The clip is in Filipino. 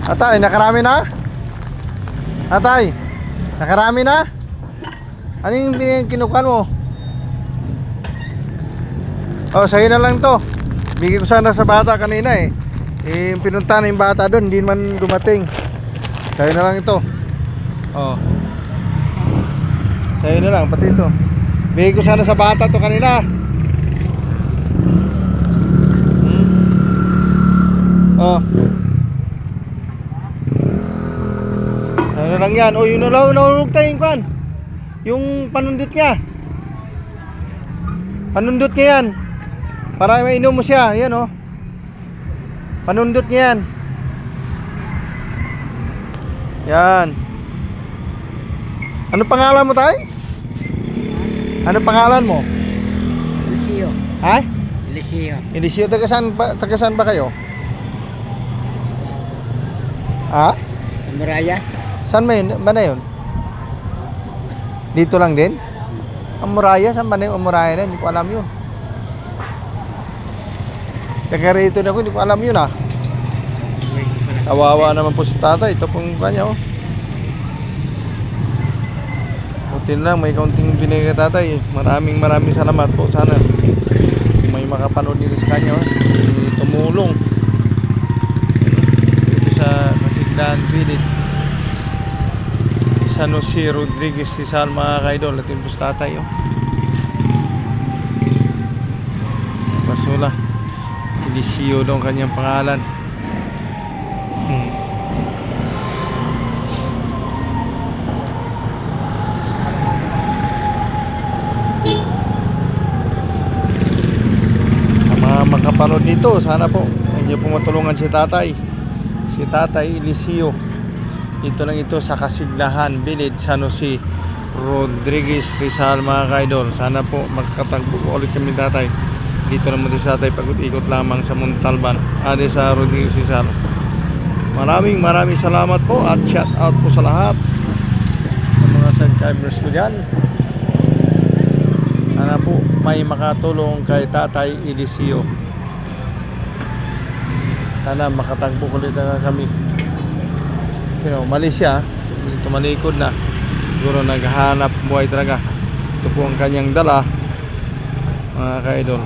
Atay, nakarami na? Atay, nakarami na? Ano yung kinukuhan mo? Oh, sa'yo na lang to. Bigay ko sana sa bata kanina eh. Yung pinunta na yung bata doon, hindi man dumating. Sa'yo na lang ito. Oh. Sa'yo na lang, pati ito. Bigay ko sana sa bata to kanina. Oh. Ano lang yan. Oh, yun nahulog tayo yung kwan. Yung panundot niya. Panundot niya yan. Para mainom mo siya. Yan oh. Panundot niya yan. Yan. Ano pangalan mo tayo? Ano pangalan mo? Eliseo. Ha? Eliseo. Eliseo, taga saan ba kayo? Ha? Maraya. Saan ba na yun? Dito lang din? Ang Muraya, saan ba na yung Muraya na? Hindi ko alam yun. Taga rito na ako, hindi ko alam yun ah. Kawawa naman po si tatay. Ito pong kanya oh. Buti lang, may kaunting binigay kay tatay. Maraming salamat po. Sana may makapanood dito sa kanya oh. Tumulong dito sa Kasiglahan Village, San Jose Rodriguez Rizal, mga kaidol. At yung po si tatay oh. Basula Eliseo daw ang kanyang pangalan. Makapanood dito, sana po inyo pong matulungan si tatay Eliseo. Dito lang ito sa Kasiglahan Village, San Jose Rodriguez Rizal, mga kaidol. Sana po magkatagpo ulit kami tatay. Dito naman si tatay pag-ikot lamang sa Montalban, sa Rodriguez Rizal. Maraming salamat po at shout out po sa lahat ng mga subscribers ko dyan. Sana po may makatulong kay tatay Eliseo. Sana makatagpo ulit na kami. Kasi mali siya, tumalikod na. Siguro naghahanap buhay talaga. Ito po ang kanyang dala, mga kaidol.